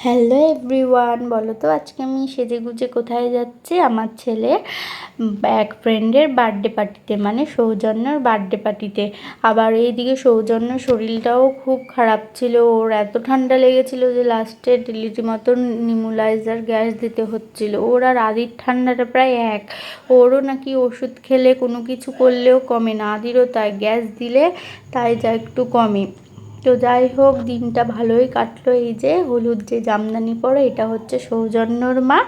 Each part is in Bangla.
হ্যালো এভরিওয়ান, বলো তো আজকে আমি সেজেগুজে কোথায় যাচ্ছি? আমার ছেলে এক ফ্রেন্ডের বার্থডে পার্টিতে, মানে সৌজন্যর বার্থডে পার্টিতে। আবার এইদিকে সৌজন্যর শরীরটাও খুব খারাপ ছিল, ওর এত ঠান্ডা লেগেছিল যে লাস্টে ডিলিটি মতন নিমুলাইজার গ্যাস দিতে হচ্ছিল। ওর আর আদির ঠান্ডাটা প্রায় এক, ওরও নাকি ওষুধ খেলে কোনো কিছু করলেও কমে না, আদিরও তাই, গ্যাস দিলে তাই যা একটু কমে। তো যাই হোক, দিনটা ভালোই কাটলো। এই যে হলুদ যে জামদানি পরে এটা হচ্ছে সৌজন্যর মা,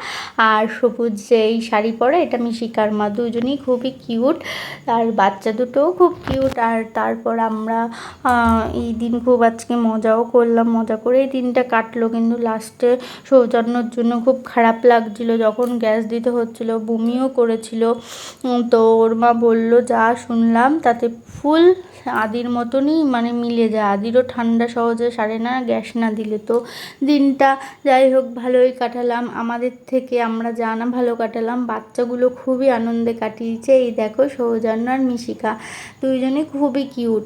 আর সবুজ যেই শাড়ি পরে এটা মিশিকার মা, দুজনেই খুবই কিউট, আর বাচ্চা দুটোও খুব কিউট। আর তারপর আমরা এই দিন খুব আজকে মজাও করলাম, মজা করেই দিনটা কাটলো। কিন্তু লাস্টে সৌজন্যর জন্য খুব খারাপ লাগছিল, যখন গ্যাস দিতে হচ্ছিল বমিও করেছিল। তো ওর মা বলল যা শুনলাম তাতে ফুল আদির মতনই মানে মিলে যায়, আদিরও ঠান্ডা সহজে সারে না গ্যাস না দিলে। তো দিনটা যাই হোক ভালোই কাটালাম, আমাদের থেকে আমরা যা না ভালো কাটালাম, বাচ্চাগুলো খুবই আনন্দে কাটিয়েছে। এই দেখো সৌজন্য আর মিশিকা দুইজনে খুবই কিউট।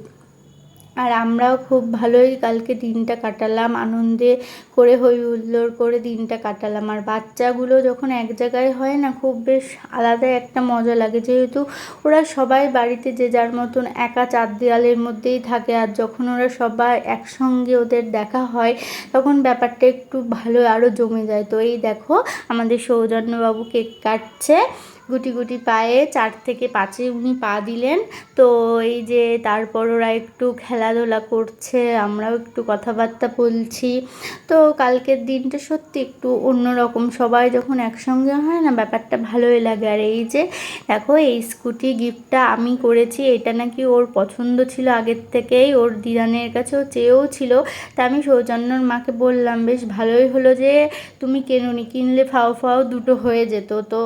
আর আমরাও খুব ভালোই কালকে দিনটা কাটালাম, আনন্দে করে হই হুল্লোড় করে দিনটা কাটালাম। আর বাচ্চাগুলো যখন এক জায়গায় হয় না, খুব বেশ আলাদা একটা মজা লাগে, যেহেতু ওরা সবাই বাড়িতে যে যার মতন একা চার দেওয়ালের মধ্যেই থাকে। আর যখন ওরা সবাই একসঙ্গে ওদের দেখা হয় তখন ব্যাপারটা একটু ভালো আরও জমে যায়। তো এই দেখো আমাদের সৌজন্যবাবু কেক কাটছে, গুটি গুটি পায়ে 4 থেকে 5-এ উনি পা দিলেন। তো এই যে তারপর ওরা একটু খেলাধুলা করছে, আমরাও একটু কথাবার্তা বলছি। তো কালকের দিনটা সত্যি একটু অন্যরকম, সবাই যখন একসঙ্গে হয় না ব্যাপারটা ভালোই লাগে। আর এই যে দেখো এই স্কুটি গিফটটা আমি করেছি, এটা নাকি ওর পছন্দ ছিল আগের থেকেই, ওর দিদানের কাছেও চেয়েও ছিল। তা আমি সৌজন্যর মাকে বললাম বেশ ভালোই হলো যে তুমি কেনোনি, কিনলে ফাও ফাও দুটো হয়ে যেত। তো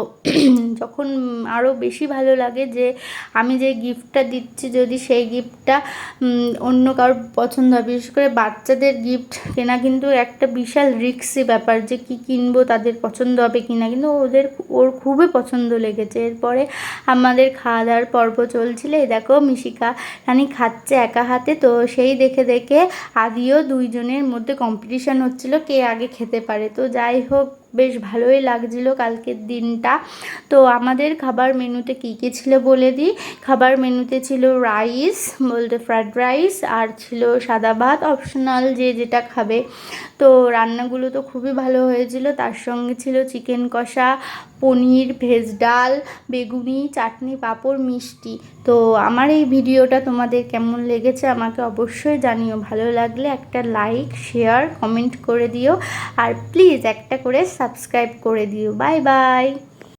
যখন আরও বেশি ভালো লাগে যে আমি যে গিফটটা দিচ্ছি যদি সেই গিফটটা অন্য কারোর পছন্দ হয়। বিশেষ করে বাচ্চাদের গিফট কেনা কিন্তু একটা বিশাল রিস্কি ব্যাপার, যে কি কিনবো তাদের পছন্দ হবে কি না, কিন্তু ওর খুবই পছন্দ লেগেছে। এরপরে আমাদের খাওয়া দাওয়ার পর্ব চলছিল, এই দেখো মিশিকা খানি খাচ্ছে একা হাতে। তো সেই দেখে দেখে আদিও দুইজনের মধ্যে কম্পিটিশান হচ্ছিল কে আগে খেতে পারে। তো যাই হোক বেশ ভালোই লাগছিল কালকের দিনটা। তো আমাদের খাবার মেনুতে কী কী ছিল বলে দিই। খাবার মেনুতে ছিল রাইস, বলতে ফ্রায়েড রাইস, আর ছিল সাদা ভাত, অপশনাল যে যেটা খাবে। তো রান্নাগুলো তো খুবই ভালো হয়েছিল, তার সঙ্গে ছিল চিকেন কষা, পনির, ভেজ ডাল, বেগুনি, চাটনি, পাঁপড়, মিষ্টি। তো আমার এই ভিডিওটা তোমাদের কেমন লেগেছে আমাকে অবশ্যই জানিও, ভালো লাগলে একটা লাইক, শেয়ার, কমেন্ট করে দিও, আর প্লিজ একটা করে সাবস্ক্রাইব করে দিও। Bye bye.